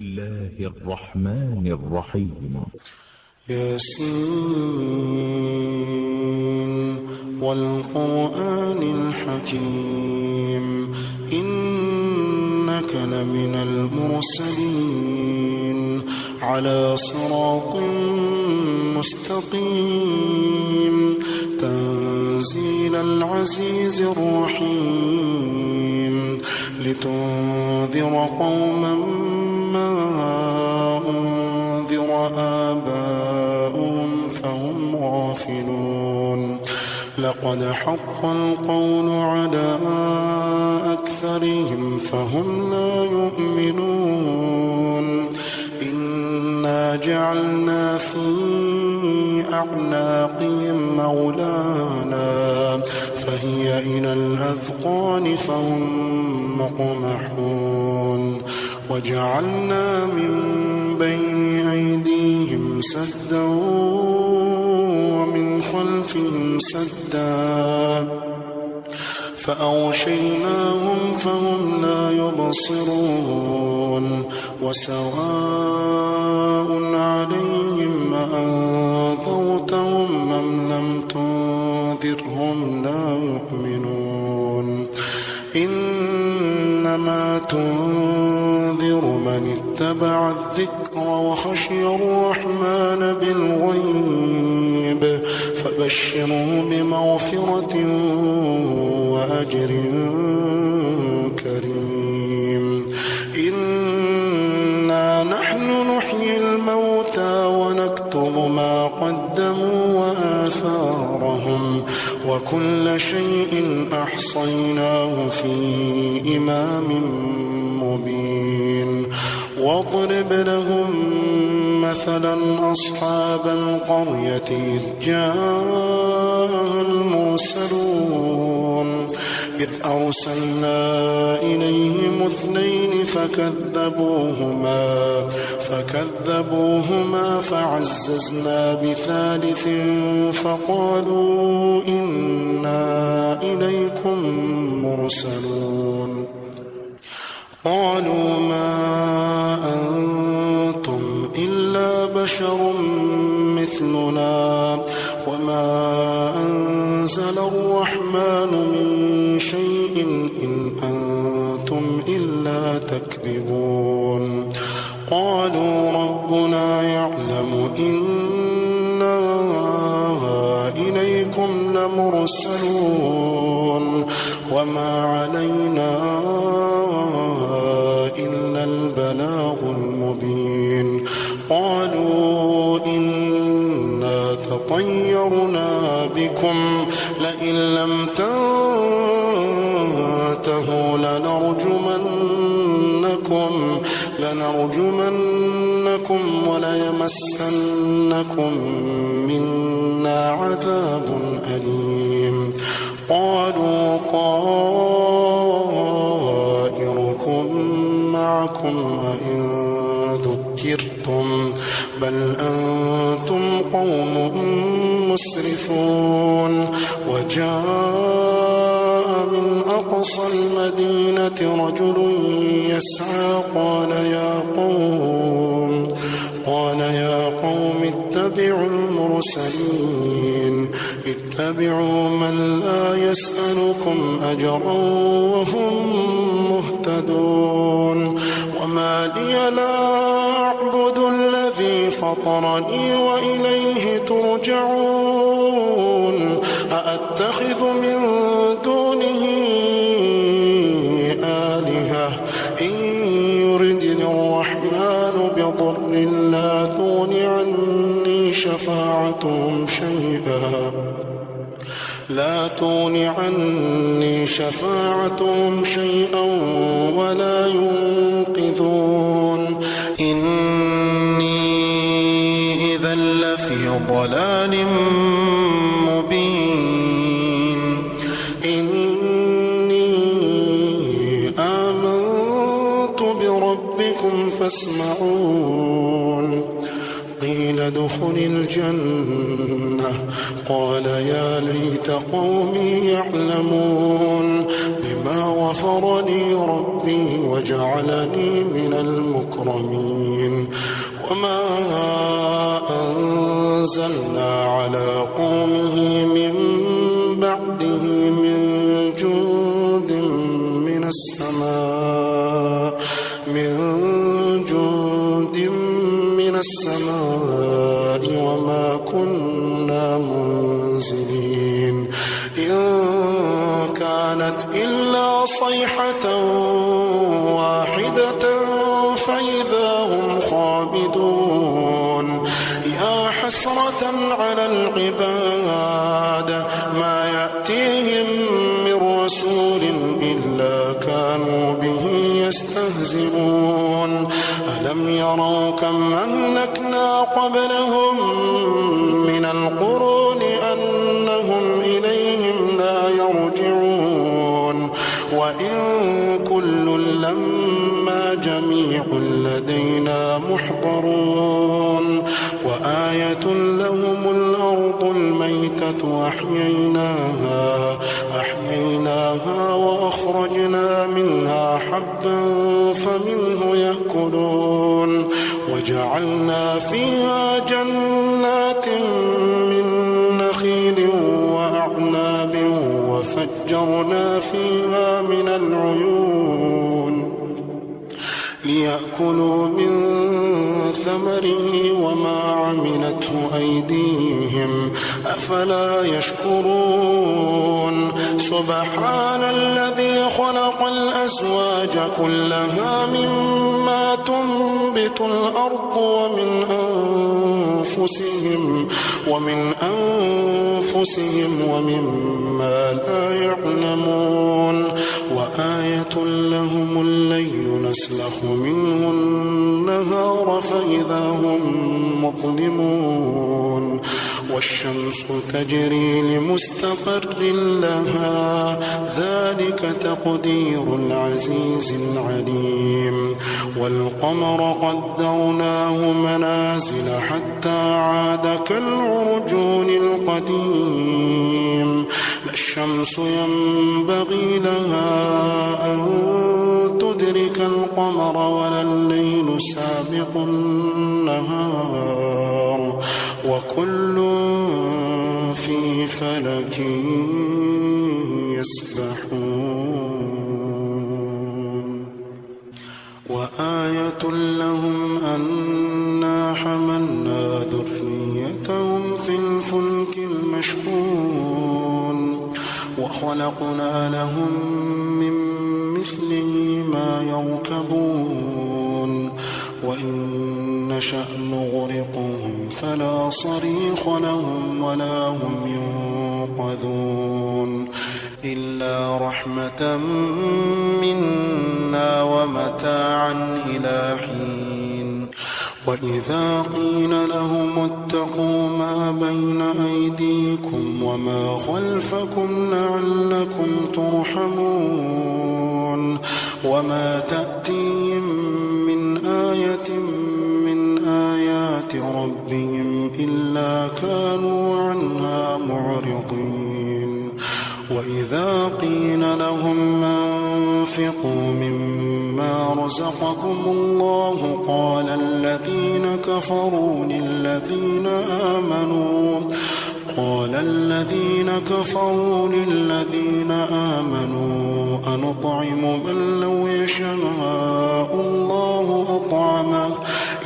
الله الرحمن الرحيم. ياسين والقرآن الحكيم إنك لمن المرسلين على صراط مستقيم تنزيل العزيز الرحيم لتنذر قوما ما أنذر آباؤهم فهم غافلون لقد حق القول على أكثرهم فهم لا يؤمنون إنا جعلنا في أعناقهم مغلالا فهي إلى الأذقان فهم مقمحون وجعلنا من بين أيديهم سدا ومن خلفهم سدا فأغشيناهم فهم لا يبصرون وسواء عليهم أنذرتهم أم لم تنذرهم لا يؤمنون إنما تنذر من اتبع الذكر وخشي الرحمن بالغيب فبشره بمغفرة وأجر كريم إنا نحن نحيي الموتى ونكتب ما قدموا وآثارهم وكل شيء أحصيناه في إمام مبين واضرب لهم مثلا أصحاب القرية إذ جاء المرسلون إذ أرسلنا إليهم اثنين فكذبوهما فعززنا بثالث فقالوا إنا إليكم مرسلون قالوا ما أنتم إلا بشر مثلنا وما أنزل الرحمن من شيء إن أنتم إلا تكذبون قالوا ربنا يعلم إنا إليكم لمرسلون وما علينا إلا البلاغ المبين قالوا إنا تطيرنا بكم لئن لم تنتهوا لنرجمنكم وليمسنكم منا عذاب أليم قالوا طائركم معكم أئن ذكرتم بل أنتم قوم مسرفون وجاء من أقصى المدينة رجل يسعى قال يا قوم اتبعوا المرسلين اتبعوا من لا يسألكم أجرا وهم مهتدون وما لي لا أعبد الذي فطرني وإليه ترجعون أأتخذ من دونه آلهة إن يردني الرحمن بضر لا تغن عني شفاعتهم شيئا ولا ينقذون إني إذا لفي ضلال مبين إني آمنت بربكم فاسمعون قيل ادخل الجنة قال يا ليت قومي يعلمون بما غفر لي ربي وجعلني من المكرمين وما أنزلنا على قومه من بعده من جند من السماء وما كنا منزلين إن كانت إلا صيحة واحدة فإذا هم خامدون يا حسرة على العباد ما يأتيهم من رسول إلا كانوا به يستهزئون ألم يروا كم أهلكنا قبلهم من القرون أنهم إليهم لا يرجعون وإن كل لما جميع لدينا محضرون وآية لهم الأرض الميتة أحييناها وأخرجنا منها حبا فمنه يأكلون وجعلنا فيها جنات من نخيل وأعناب وفجرنا فيها من العيون ليأكلوا من ثمره وما عملته أيديهم أفلا يشكرون سبحان الذي خلق الأزواج كلها مما تنبت الأرض ومن أنفسهم ومما لا يعلمون وآية لهم الليل نسلخ منه النهار فإذا هم مظلمون والشمس تجري لمستقر لها ذلك تقدير العزيز العليم والقمر قدرناه منازل حتى عاد كالعرجون القديم لا الشمس ينبغي لها أن تدرك القمر ولا الليل سابق النهار وكل في فلك يسبحون وآية لهم أنا حملنا ذريتهم في الفلك المشحون وخلقنا لهم من مثله ما يركبون وإن نشأ نغرقهم فلا صريخ لهم ولا هم ينقذون إلا رحمة منا ومتاعا إلى حين وإذا قيل لهم اتقوا ما بين أيديكم وما خلفكم لعلكم ترحمون وما تأتيهم من آية من آيات ربهم إلا كانوا عنها معرضين وإذا قيل لهم أنفقوا مما رزقكم الله قال الذين كفروا للذين آمنوا أنطعم من لو يشاء الله أطعمه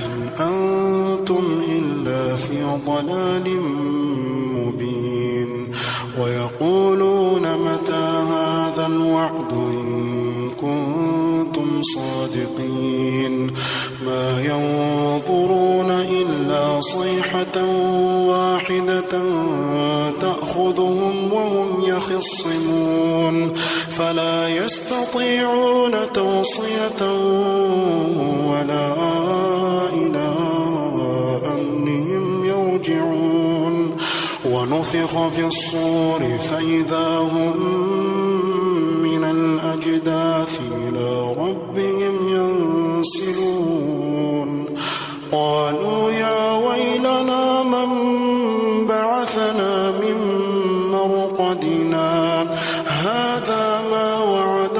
إن أنتم إلا في ضلال مبين ويقولون متى هذا الوعد إن كنتم صادقين ما ينظرون إلا صيحة واحدة تأخذهم وهم يخصمون فلا يستطيعون توصية ولا إلى أهلهم يرجعون ونفخ في الصور فإذا هم من الأجداث إلى ربهم ينسلون قالوا يا ويلنا من بعثنا من مرقدنا هذا ما وعد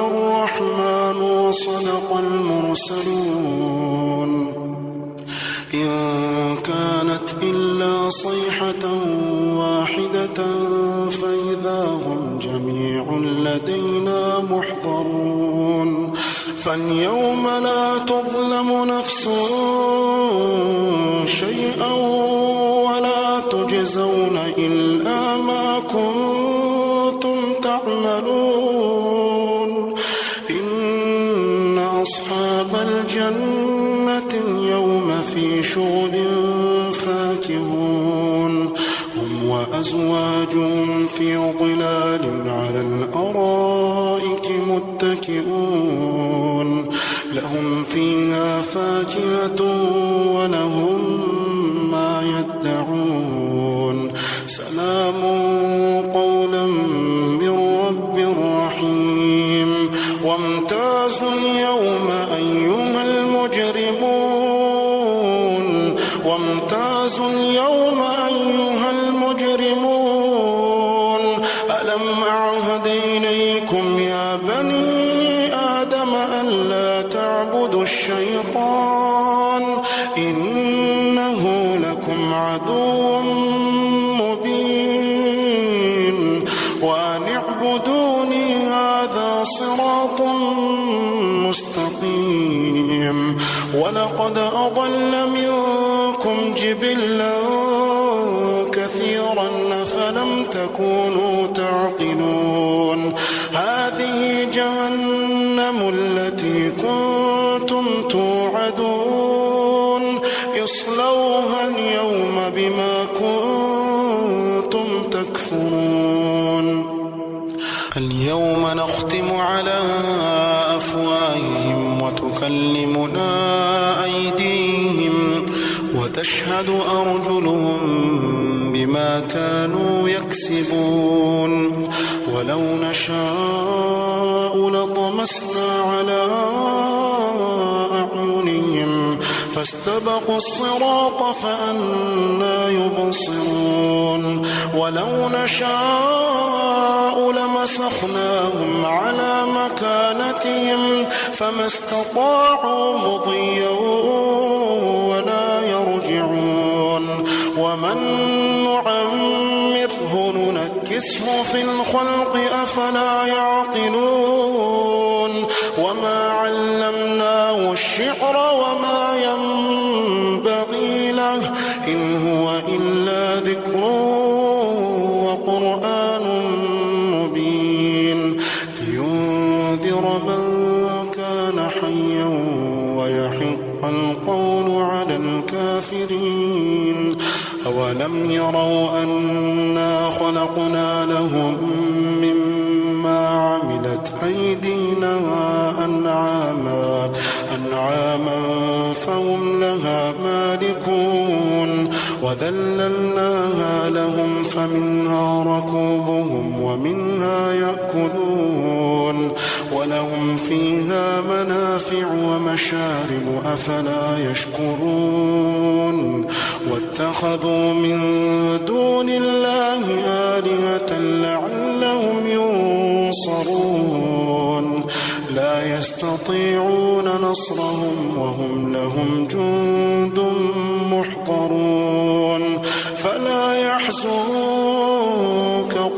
إلا صيحة واحدة فإذا هم جميع لدينا محضرون فاليوم لا تظلم نفس شيئا ولا تجزون إلا ما كنتم تعملون إن أصحاب الجنة اليوم في شغل فاكهون هم وأزواجهم في ظلال على الأرائك متكئون لهم فيها فاكهة ولهم ما يدعون سلام قولا من رب رحيم وامتازوا اليوم أيها المجرمون وامتازوا اليوم أيها المجرمون ألم أعهد إليكم يا بني آدم ألا تعبدوا الشيطان إنه لكم عدو مبين وأن اعبدوني هذا صراط مستقيم ولقد أضل منكم جبلا كثيرا فلم تكونوا تعقلون هذه جهنم التي كنتم توعدون اصلوها اليوم بما كنتم تكفرون اليوم نختم على أفواههم وتكلمنا أيديهم وتشهد أرجلهم بما كانوا يكسبون ولو نشاء لطمسنا على أعينهم فاستبقوا الصراط فأنى يبصرون ولو نشاء لمسخناهم على مكانتهم فما استطاعوا مضيا ولا يرجعون ومن نعمره ننكسه في الخلق أفلا يعقلون وما علمناه الشعر وما ينبغي له إن هو إلا ذكر وقرآن مبين لينذر من كان حيا ويحق القول على الكافرين أولم يروا أنا خلقنا لهم مما عملت أيدينا أنعاما فهم لها مالكون وذللناها لهم فمنها ركوبهم ومنها يأكلون ولهم فيها منافع ومشارب أفلا يشكرون واتخذوا من دون الله آلهة لعلهم ينصرون لا يستطيعون نصرهم وهم لهم جند محضرون فلا يحزنك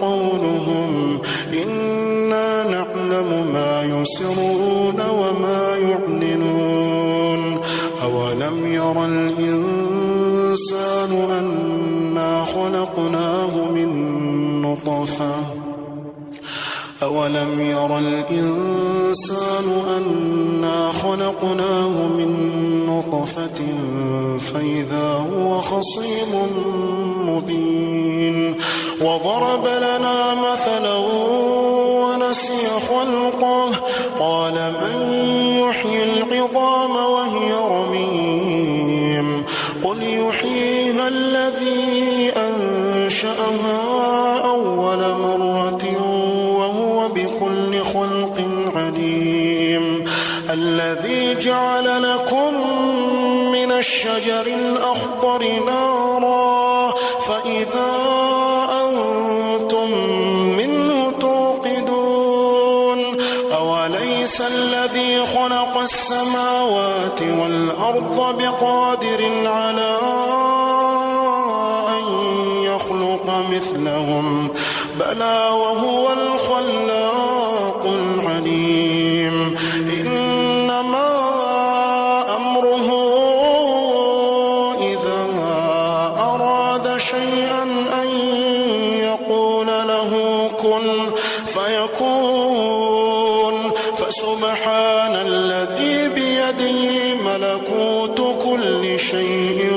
قولهم إنا نعلم ما يسرون وما يعلنون أولم يرى الإنسان أنا خلقناه من نطفة أولم يرى الإنسان أنا خلقناه من نطفة فإذا هو خصيم مبين وضرب لنا مثلا ونسي خلقه قال من يحيي العظام وهي رميم قل يحييها الذي أنشأها أول مرة وهو بكل خلق عليم الذي جعل لكم من الشجر الأخضر نارا فإذا أنتم منه توقدون أوليس الذي خلق السماوات والأرض بقادر على أن بلى وهو الخلاق العليم إنما أمره إذا أراد شيئا أن يقول له كن فيكون فسبحان الذي بيده ملكوت كل شيء